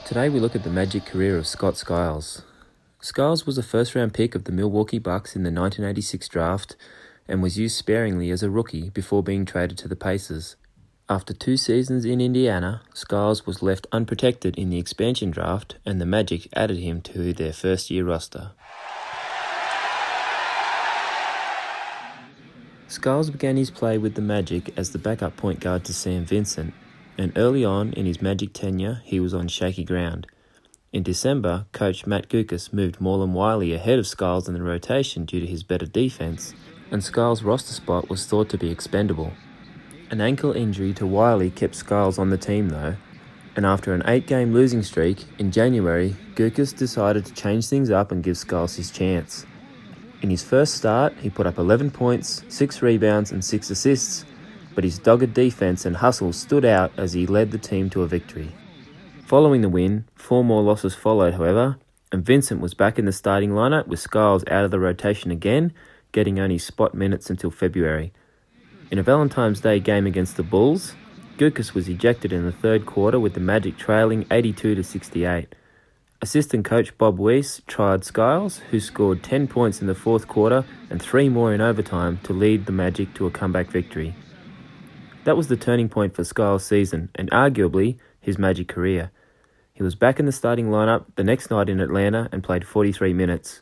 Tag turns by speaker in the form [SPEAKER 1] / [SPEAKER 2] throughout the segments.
[SPEAKER 1] Today we look at the magic career of Scott Skiles. Skiles was a first-round pick of the Milwaukee Bucks in the 1986 draft and was used sparingly as a rookie before being traded to the Pacers. After 2 seasons in Indiana, Skiles was left unprotected in the expansion draft and the Magic added him to their first-year roster. Skiles began his play with the Magic as the backup point guard to Sam Vincent, and early on in his Magic tenure, he was on shaky ground. In December, coach Matt Guokas moved Marlon Wiley ahead of Skiles in the rotation due to his better defense, and Skiles' roster spot was thought to be expendable. An ankle injury to Wiley kept Skiles on the team though, and after an 8-game losing streak, in January, Guokas decided to change things up and give Skiles his chance. In his first start, he put up 11 points, 6 rebounds and 6 assists, but his dogged defense and hustle stood out as he led the team to a victory. Following the win, 4 more losses followed, however, and Vincent was back in the starting lineup with Skiles out of the rotation again, getting only spot minutes until February. In a Valentine's Day game against the Bulls, Guokas was ejected in the third quarter with the Magic trailing 82-68. Assistant coach Bob Weiss tried Skiles, who scored 10 points in the fourth quarter and 3 more in overtime to lead the Magic to a comeback victory. That was the turning point for Skiles' season and arguably his Magic career. He was back in the starting lineup the next night in Atlanta and played 43 minutes.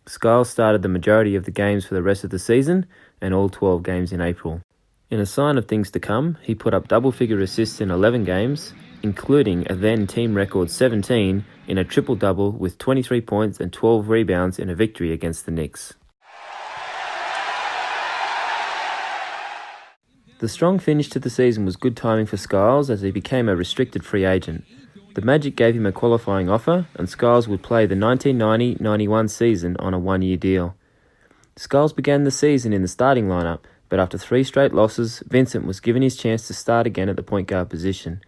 [SPEAKER 1] Skiles started the majority of the games for the rest of the season and all 12 games in April. In a sign of things to come, he put up double-figure assists in 11 games, including a then team record 17 in a triple-double with 23 points and 12 rebounds in a victory against the Knicks. The strong finish to the season was good timing for Skiles as he became a restricted free agent. The Magic gave him a qualifying offer and Skiles would play the 1990-91 season on a 1-year deal. Skiles began the season in the starting lineup, but after 3 straight losses, Vincent was given his chance to start again at the point guard position.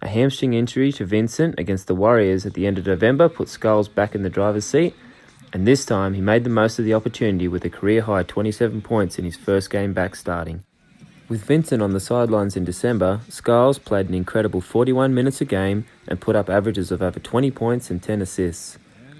[SPEAKER 1] A hamstring injury to Vincent against the Warriors at the end of November put Skiles back in the driver's seat, and this time he made the most of the opportunity with a career-high 27 points in his first game back starting. With Vincent on the sidelines in December, Skiles played an incredible 41 minutes a game and put up averages of over 20 points and 10 assists.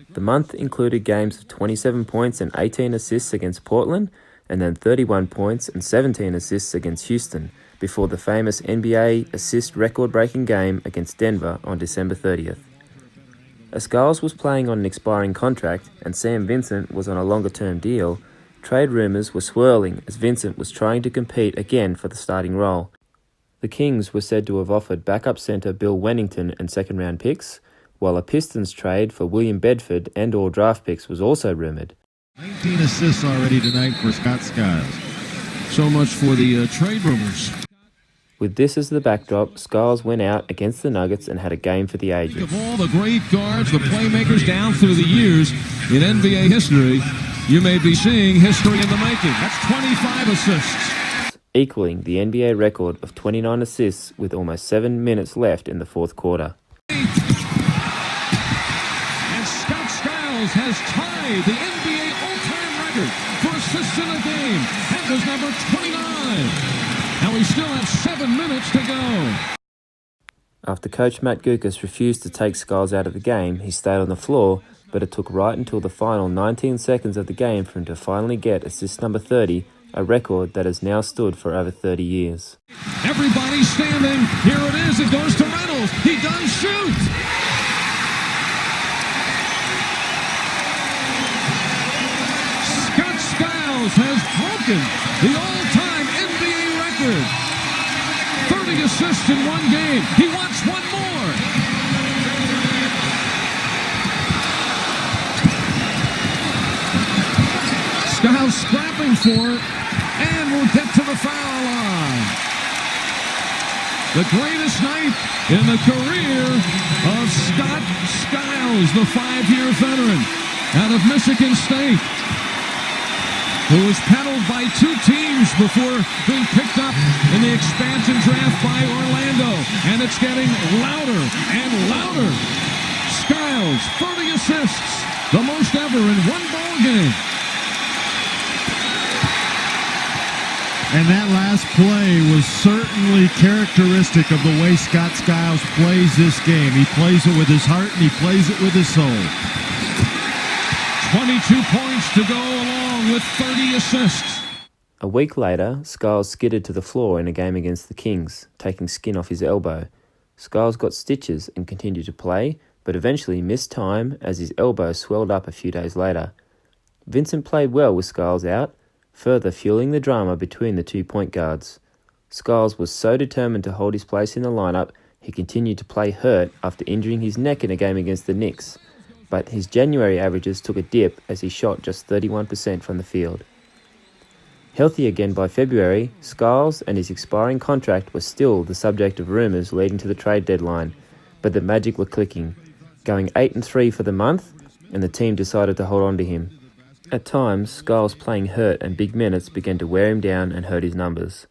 [SPEAKER 1] The month included games of 27 points and 18 assists against Portland, and then 31 points and 17 assists against Houston, before the famous NBA assist record-breaking game against Denver on December 30th. As Skiles was playing on an expiring contract and Sam Vincent was on a longer-term deal, trade rumours were swirling as Vincent was trying to compete again for the starting role. The Kings were said to have offered backup centre Bill Wennington and second-round picks, while a Pistons trade for William Bedford and or draft picks was also rumoured.
[SPEAKER 2] 19 assists already tonight for Scott Skiles. So much for the trade rumors.
[SPEAKER 1] With this as the backdrop, Skiles went out against the Nuggets and had a game for the ages.
[SPEAKER 2] Of all the great guards, the playmakers down through the years in NBA history, you may be seeing history in the making. That's 25 assists.
[SPEAKER 1] Equaling the NBA record of 29 assists with almost 7 minutes left in the fourth quarter.
[SPEAKER 2] And Scott Skiles has tied the NBA all-time record for assists in a game. That was number 29. Now we still have 7 minutes to go.
[SPEAKER 1] After coach Matt Guokas refused to take Skiles out of the game, he stayed on the floor, but it took right until the final 19 seconds of the game for him to finally get assist number 30, a record that has now stood for over 30 years.
[SPEAKER 2] Everybody's standing. Here it is. It goes to Reynolds. He does shoot. Scott Skiles has broken the all-time NBA record. 30 assists in 1 game. He wants 1 more. Skiles scrapping for it, and will get to the foul line. The greatest night in the career of Scott Skiles, the 5-year veteran out of Michigan State, who was peddled by 2 teams before being picked up in the expansion draft by Orlando. And it's getting louder and louder. Skiles, 30 assists, the most ever in 1 ball game.
[SPEAKER 3] And that last
[SPEAKER 2] last play was certainly characteristic of the way Scott Skiles plays this game. He plays it with his heart and he plays it with his soul. 22 points to go along with 30 assists.
[SPEAKER 1] A week later, Skiles skidded to the floor in a game against the Kings, taking skin off his elbow. Skiles got stitches and continued to play, but eventually missed time as his elbow swelled up a few days later. Vincent played well with Skiles out, further fueling the drama between the 2 point guards. Skiles was so determined to hold his place in the lineup, he continued to play hurt after injuring his neck in a game against the Knicks, but his January averages took a dip as he shot just 31% from the field. Healthy again by February, Skiles and his expiring contract were still the subject of rumours leading to the trade deadline, but the Magic were clicking, going 8-3 for the month, and the team decided to hold on to him. At times, Skiles playing hurt and big minutes began to wear him down and hurt his numbers.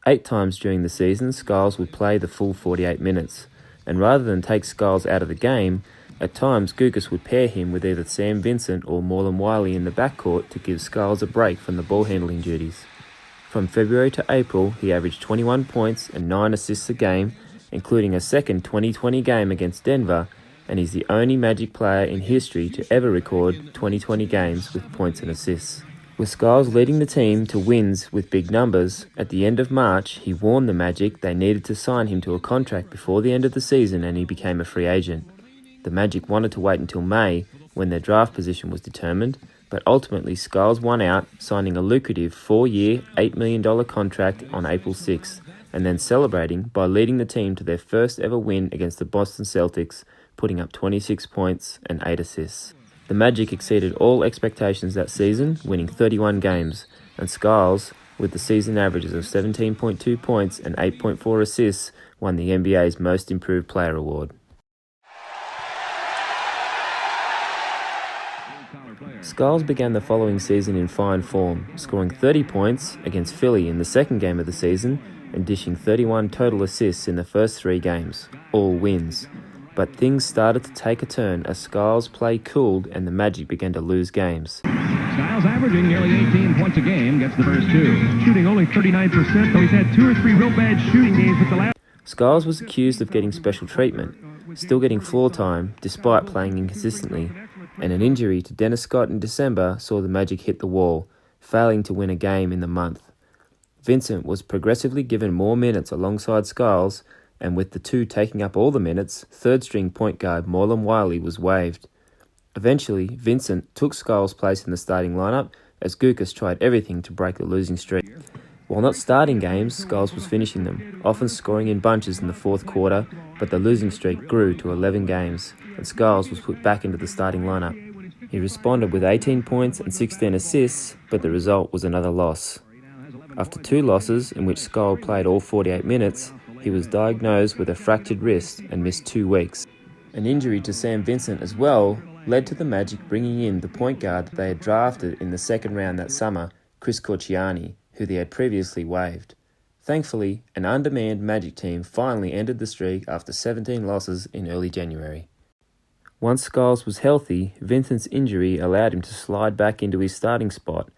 [SPEAKER 1] 8 times during the season, Skiles would play the full 48 minutes, and rather than take Skiles out of the game, at times Gukas would pair him with either Sam Vincent or Morlon Wiley in the backcourt to give Skiles a break from the ball handling duties. From February to April, he averaged 21 points and 9 assists a game, including a second 2020 game against Denver, and he's the only Magic player in history to ever record 2020 games with points and assists. With Skiles leading the team to wins with big numbers, at the end of March, he warned the Magic they needed to sign him to a contract before the end of the season and he became a free agent. The Magic wanted to wait until May, when their draft position was determined, but ultimately Skiles won out, signing a lucrative 4-year, $8 million contract on April 6th, and then celebrating by leading the team to their first ever win against the Boston Celtics, putting up 26 points and 8 assists. The Magic exceeded all expectations that season, winning 31 games, and Skiles, with the season averages of 17.2 points and 8.4 assists, won the NBA's Most Improved Player award. Skiles began the following season in fine form, scoring 30 points against Philly in the second game of the season and dishing 31 total assists in the first 3 games, all wins. But things started to take a turn as Skiles' play cooled and the Magic began to lose games.
[SPEAKER 3] Skiles averaging nearly 18 points a game, gets the first 2. Shooting only 39%, though he's had 2 or 3 real bad shooting games with the last.
[SPEAKER 1] Skiles was accused of getting special treatment, still getting floor time despite playing inconsistently, and an injury to Dennis Scott in December saw the Magic hit the wall, failing to win a game in the month. Vincent was progressively given more minutes alongside Skiles, and with the two taking up all the minutes, third-string point guard Morlon Wiley was waived. Eventually, Vincent took Skiles' place in the starting lineup as Gukas tried everything to break the losing streak. While not starting games, Skiles was finishing them, often scoring in bunches in the fourth quarter, but the losing streak grew to 11 games, and Skiles was put back into the starting lineup. He responded with 18 points and 16 assists, but the result was another loss. After 2 losses, in which Skiles played all 48 minutes, he was diagnosed with a fractured wrist and missed 2 weeks. An injury to Sam Vincent as well led to the Magic bringing in the point guard that they had drafted in the second round that summer, Chris Corchiani, who they had previously waived. Thankfully, an undermanned Magic team finally ended the streak after 17 losses in early January. Once Skiles was healthy, Vincent's injury allowed him to slide back into his starting spot,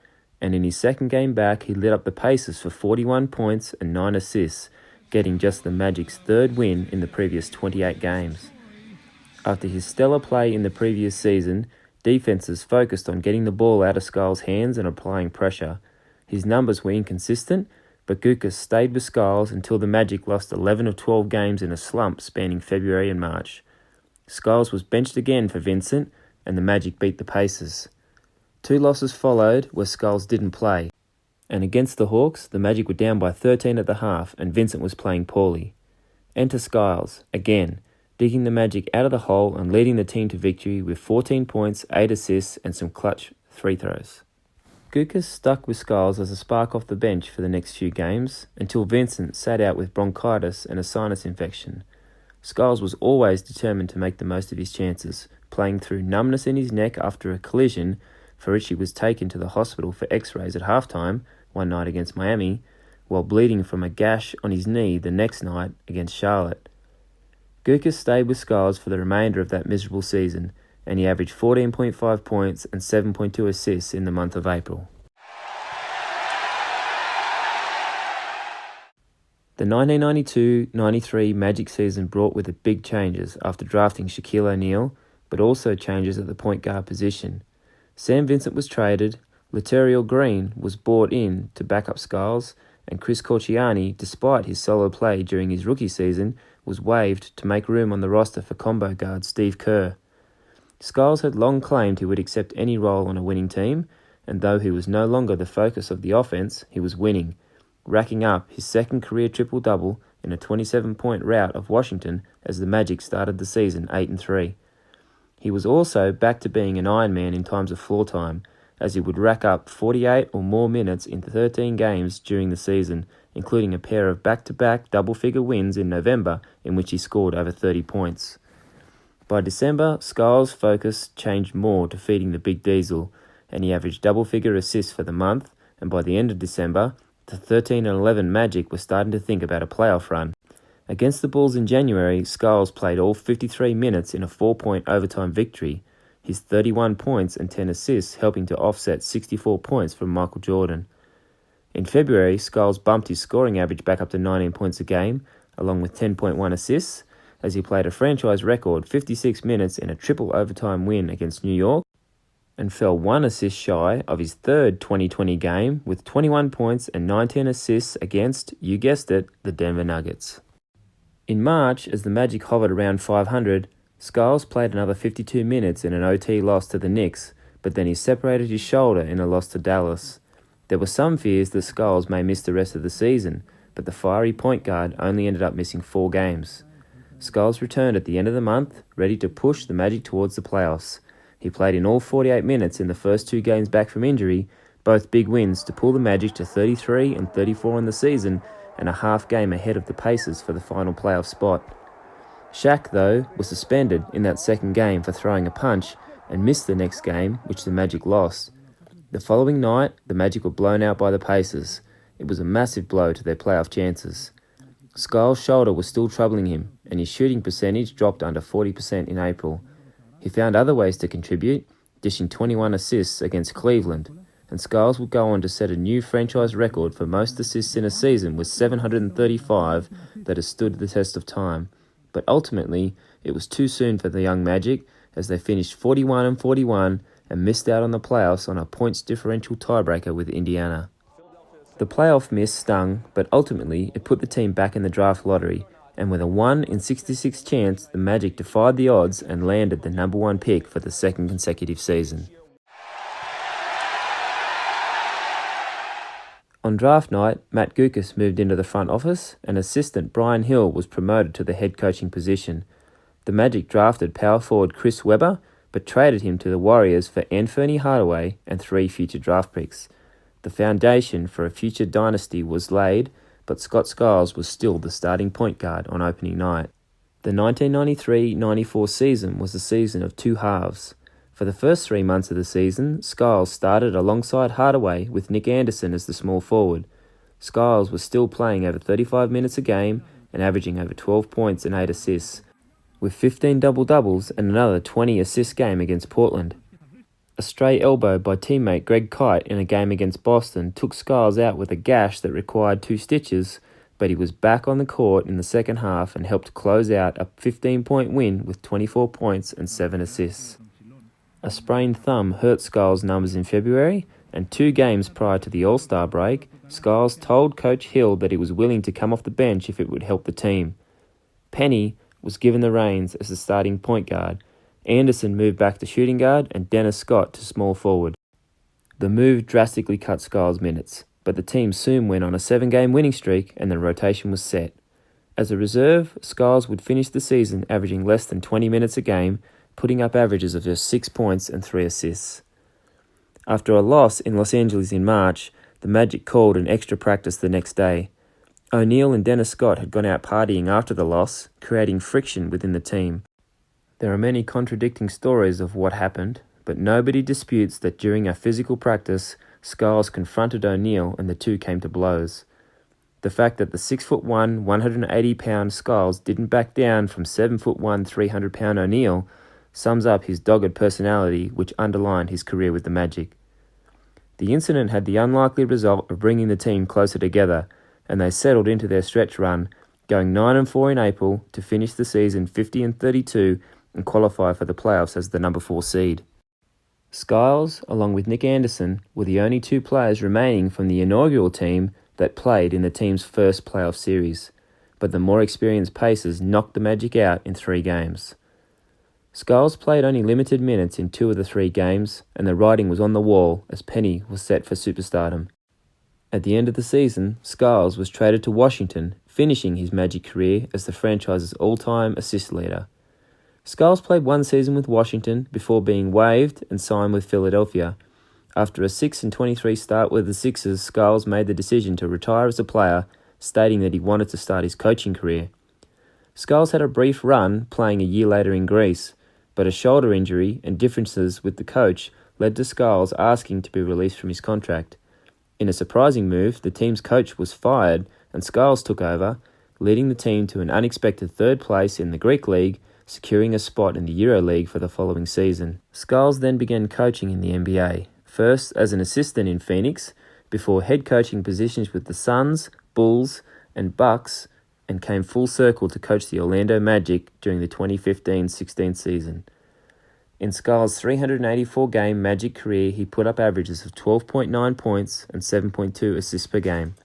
[SPEAKER 1] and in his second game back he lit up the Pacers for 41 points and 9 assists, getting just the Magic's 3rd win in the previous 28 games. After his stellar play in the previous season, defenses focused on getting the ball out of Skiles' hands and applying pressure. His numbers were inconsistent, but Gukas stayed with Skiles until the Magic lost 11 of 12 games in a slump spanning February and March. Skiles was benched again for Vincent, and the Magic beat the Pacers. 2 losses followed where Skiles didn't play, and against the Hawks, the Magic were down by 13 at the half and Vincent was playing poorly. Enter Skiles, again, digging the Magic out of the hole and leading the team to victory with 14 points, 8 assists and some clutch free throws. Gukas stuck with Skiles as a spark off the bench for the next few games until Vincent sat out with bronchitis and a sinus infection. Skiles was always determined to make the most of his chances, playing through numbness in his neck after a collision for which he was taken to the hospital for x-rays at halftime one night against Miami, while bleeding from a gash on his knee the next night against Charlotte. Gukas stayed with Skiles for the remainder of that miserable season, and he averaged 14.5 points and 7.2 assists in the month of April. The 1992-93 Magic season brought with it big changes after drafting Shaquille O'Neal, but also changes at the point guard position. Sam Vincent was traded, Laterriel Green was brought in to back up Skiles, and Chris Corchiani, despite his solo play during his rookie season, was waived to make room on the roster for combo guard Steve Kerr. Skiles had long claimed he would accept any role on a winning team, and though he was no longer the focus of the offense, he was winning, racking up his second career triple-double in a 27-point rout of Washington as the Magic started the season 8-3. He was also back to being an Iron Man in times of floor time, as he would rack up 48 or more minutes in 13 games during the season, including a pair of back-to-back double-figure wins in November in which he scored over 30 points. By December, Skiles' focus changed more to feeding the Big Diesel, and he averaged double-figure assists for the month, and by the end of December, the 13-11 Magic were starting to think about a playoff run. Against the Bulls in January, Skiles played all 53 minutes in a 4-point overtime victory, his 31 points and 10 assists helping to offset 64 points from Michael Jordan. In February, Skiles bumped his scoring average back up to 19 points a game, along with 10.1 assists, as he played a franchise record 56 minutes in a triple overtime win against New York, and fell 1 assist shy of his third 2020 game with 21 points and 19 assists against, you guessed it, the Denver Nuggets. In March, as the Magic hovered around 500, Skiles played another 52 minutes in an OT loss to the Knicks, but then he separated his shoulder in a loss to Dallas. There were some fears that Skiles may miss the rest of the season, but the fiery point guard only ended up missing 4 games. Skiles returned at the end of the month, ready to push the Magic towards the playoffs. He played in all 48 minutes in the first 2 games back from injury, both big wins to pull the Magic to 33 and 34 in the season and a half game ahead of the Pacers for the final playoff spot. Shaq, though, was suspended in that second game for throwing a punch and missed the next game, which the Magic lost. The following night, the Magic were blown out by the Pacers. It was a massive blow to their playoff chances. Skiles' shoulder was still troubling him, and his shooting percentage dropped under 40% in April. He found other ways to contribute, dishing 21 assists against Cleveland, and Skiles would go on to set a new franchise record for most assists in a season with 735 that has stood the test of time. But ultimately, it was too soon for the young Magic as they finished 41-41 and missed out on the playoffs on a points differential tiebreaker with Indiana. The playoff miss stung, but ultimately it put the team back in the draft lottery, and with a 1 in 66 chance, the Magic defied the odds and landed the number 1 pick for the second consecutive season. On draft night, Matt Guokas moved into the front office, and assistant Brian Hill was promoted to the head coaching position. The Magic drafted power forward Chris Webber, but traded him to the Warriors for Anthony Hardaway and 3 future draft picks. The foundation for a future dynasty was laid, but Scott Skiles was still the starting point guard on opening night. The 1993-94 season was a season of 2 halves. For the first 3 months of the season, Skiles started alongside Hardaway with Nick Anderson as the small forward. Skiles was still playing over 35 minutes a game and averaging over 12 points and 8 assists, with 15 double-doubles and another 20-assist game against Portland. A stray elbow by teammate Greg Kite in a game against Boston took Skiles out with a gash that required 2 stitches, but he was back on the court in the second half and helped close out a 15-point win with 24 points and 7 assists. A sprained thumb hurt Skiles' numbers in February, and 2 games prior to the All-Star break, Skiles told Coach Hill that he was willing to come off the bench if it would help the team. Penny was given the reins as the starting point guard. Anderson moved back to shooting guard and Dennis Scott to small forward. The move drastically cut Skiles' minutes, but the team soon went on a 7-game winning streak and the rotation was set. As a reserve, Skiles would finish the season averaging less than 20 minutes a game, putting up averages of just 6 points and 3 assists. After a loss in Los Angeles in March, the Magic called an extra practice the next day. O'Neal and Dennis Scott had gone out partying after the loss, creating friction within the team. There are many contradicting stories of what happened, but nobody disputes that during a physical practice, Skiles confronted O'Neal and the two came to blows. The fact that the 6'1", 180-pound Skiles didn't back down from 7'1", 300-pound O'Neal sums up his dogged personality which underlined his career with the Magic. The incident had the unlikely result of bringing the team closer together, and they settled into their stretch run, going 9-4 in April to finish the season 50-32 and qualify for the playoffs as the number 4 seed. Skiles, along with Nick Anderson, were the only 2 players remaining from the inaugural team that played in the team's first playoff series, but the more experienced Pacers knocked the Magic out in 3 games. Skiles played only limited minutes in 2 of the 3 games, and the writing was on the wall as Penny was set for superstardom. At the end of the season, Skiles was traded to Washington, finishing his Magic career as the franchise's all-time assist leader. Skiles played 1 season with Washington before being waived and signed with Philadelphia. After a 6-23 start with the Sixers, Skiles made the decision to retire as a player, stating that he wanted to start his coaching career. Skiles had a brief run playing a year later in Greece, but a shoulder injury and differences with the coach led to Skiles asking to be released from his contract. In a surprising move, the team's coach was fired and Skiles took over, leading the team to an unexpected 3rd place in the Greek League, securing a spot in the EuroLeague for the following season. Skiles then began coaching in the NBA, first as an assistant in Phoenix, before head coaching positions with the Suns, Bulls, and Bucks, and came full circle to coach the Orlando Magic during the 2015-16 season. In Skiles' 384-game Magic career, he put up averages of 12.9 points and 7.2 assists per game.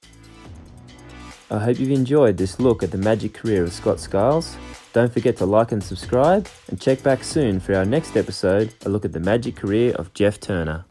[SPEAKER 1] I hope you've enjoyed this look at the Magic career of Scott Skiles. Don't forget to like and subscribe, and check back soon for our next episode, a look at the Magic career of Jeff Turner.